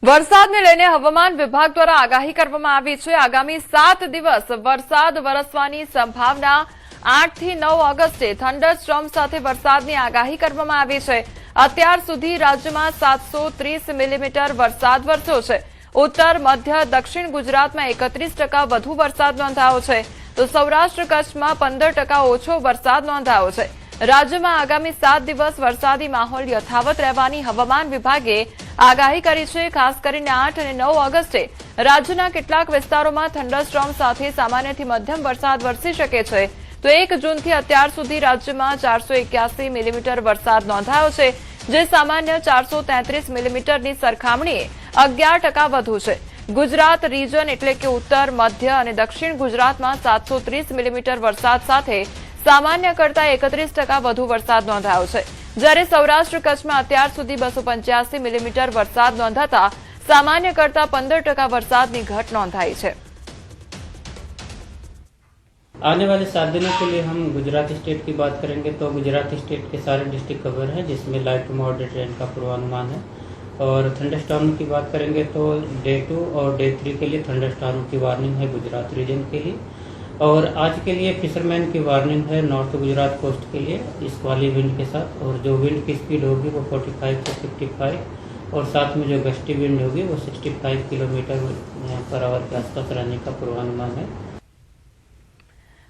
વરસાદને લઈને હવામાન વિભાગ દ્વારા આગાહી કરવામાં આવી છે। આગામી 7 દિવસ વરસાદ વરસવાની સંભાવના 8 થી 9 ઓગસ્ટે થંડરસ્ટોર્મ સાથે વરસાદની આગાહી કરવામાં આવી છે। અત્યાર સુધી રાજ્યમાં 730 મિલીમીટર વરસાદ વરસ્યો છે। ઉત્તર મધ્ય દક્ષિણ ગુજરાતમાં 31% વધુ વરસાદ નોંધાયો છે, તો સૌરાષ્ટ્ર કચ્છમાં 15% ઓછો વરસાદ નોંધાયો છે। રાજ્યમાં આગામી 7 દિવસ વરસાદી માહોલ યથાવત રહેવાની હવામાન વિભાગે આગાહી કરી છે। ખાસ કરીને 8 અને 9 ઓગસ્ટે રાજ્યના કેટલાક વિસ્તારોમાં થંડરસ્ટોર્મ સાથે સામાન્યથી મધ્યમ વરસાદ વરસી શકે છે, તો 1 જૂનથી અત્યાર સુધી રાજ્યમાં 481 મિલીમીટર વરસાદ નોંધાયો છે, જે સામાન્ય 433 મિલીમીટરની સરખામણીએ 11% વધુ છે। ગુજરાત રીજન એટલે કે ઉત્તર મધ્ય અને દક્ષિણ ગુજરાતમાં 730 મિલીમીટર વરસાદ સાથે સામાન્ય કરતા 31% વધુ વરસાદ નોંધાયો છે, જ્યારે સૌરાષ્ટ્ર કચ્છમાં અત્યાર સુધી 285 મિલીમીટર વરસાદ નોંધાતા સામાન્ય કરતા 15% વરસાદની ઘટ नोंधाई है। आने वाले 7 दिनों के लिए हम गुजरात स्टेट की बात करेंगे तो गुजरात स्टेट के सारे डिस्ट्रिक्ट कवर हैं, जिसमें लाइट टू मॉडरेट रेन का पूर्वानुमान है। और थंडरस्टॉर्म की बात करेंगे तो डे 2 और डे 3 के लिए थंडरस्टॉर्म की वार्निंग है गुजरात रीजन के लिए। और आज के लिए फिशरमैन की वार्निंग है नॉर्थ गुजरात कोस्ट के लिए इस वाली विंड के साथ। और जो विंड की स्पीड होगी वो 45 से 55 और साथ में जो गस्टी विंड होगी वो 65 किलोमीटर पर आवर के आसपास रहने का पूर्वानुमान है।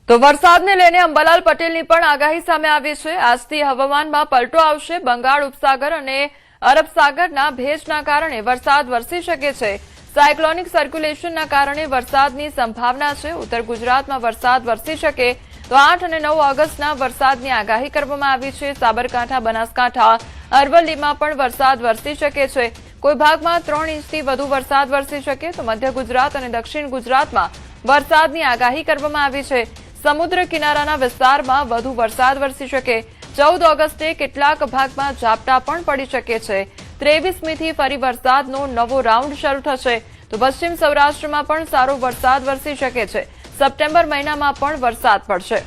तो वरसादने लईने अंबालाल पटेलनी पण आगाही सामे आवी छे। આજથી હવામાનમાં પલટો આવશે। બંગાળ ઉપસાગર અને અરબ સાગરના ભેજના કારણે વરસાદ વરસી શકે છે। સાયક્લોનિક સર્ક્યુલેશનના કારણે વરસાદની સંભાવના છે। ઉત્તર ગુજરાતમાં વરસાદ વરસી શકે, તો 8 અને 9 ઓગસ્ટના વરસાદની આગાહી કરવામાં આવી છે। સાબરકાંઠા, બનાસકાંઠા, અરવલ્લીમાં પણ વરસાદ વરસી શકે છે। કોઈ ભાગમાં 3 ઇંચથી વધુ વરસાદ વરસી શકે, તો મધ્ય ગુજરાત અને દક્ષિણ ગુજરાતમાં વરસાદની આગાહી કરવામાં આવી છે। સમુદ્ર કિનારાના વિસ્તારમાં વધુ વરસાદ વરસી શકે। 14 ઓગસ્ટે કેટલાક ભાગમાં ઝાપટા પણ પડી શકે છે। 23મીથી ફરી વરસાદનો નવો રાઉન્ડ શરૂ થશે, તો પશ્ચિમ સૌરાષ્ટ્રમાં પણ સારો વરસાદ વરસી શકે છે। સપ્ટેમ્બર મહિનામાં પણ વરસાદ પડશે।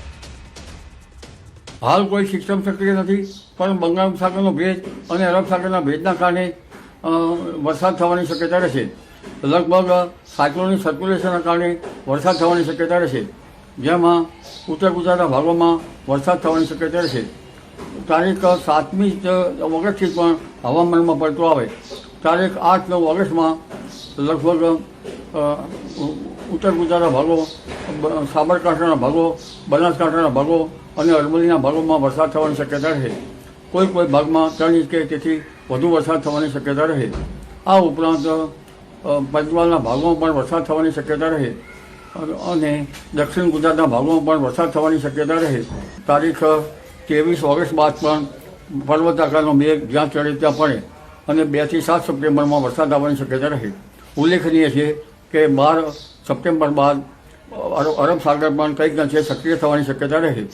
હાલ કોઈ સિસ્ટમ સક્રિય નથી, પણ બંગાળ ઉપસાગરનો ભેજ અને અરબ સાગરના ભેજના કારણે વરસાદ થવાની શક્યતા રહેશે। લગભગ સાયક્લોનિક સર્ક્યુલેશનના કારણે વરસાદ થવાની શક્યતા રહેશે, જેમાં ઉત્તર ગુજરાતના ભાગોમાં વરસાદ થવાની શક્યતા રહેશે। તારીખ 7મી ઓગસ્ટથી પણ હવામાનમાં પલટો આવે। તારીખ 8-9 ઓગસ્ટમાં લગભગ ઉત્તર ગુજરાતના ભાગો, સાબરકાંઠાના ભાગો, બનાસકાંઠાના ભાગો અને અરવલ્લીના ભાગોમાં વરસાદ થવાની શક્યતા રહે। કોઈ ભાગમાં 3 ઇંચ કે તેથી વધુ વરસાદ થવાની શક્યતા રહે। આ ઉપરાંત પંચમહાલના ભાગોમાં પણ વરસાદ થવાની શક્યતા રહે અને દક્ષિણ ગુજરાતના ભાગોમાં પણ વરસાદ થવાની શક્યતા રહે। તારીખ 23 ઓગસ્ટ બાદ પણ પર્વત આકારનો મેઘ જ્યાં ચડે ત્યાં પડે અને 2 થી 7 સપ્ટેમ્બરમાં વરસાદ આવવાની શક્યતા રહે। ઉલ્લેખનીય છે કે 12 સપ્ટેમ્બર બાદ અરબ સાગર પણ કંઈક અંશે સક્રિય થવાની શક્યતા રહે।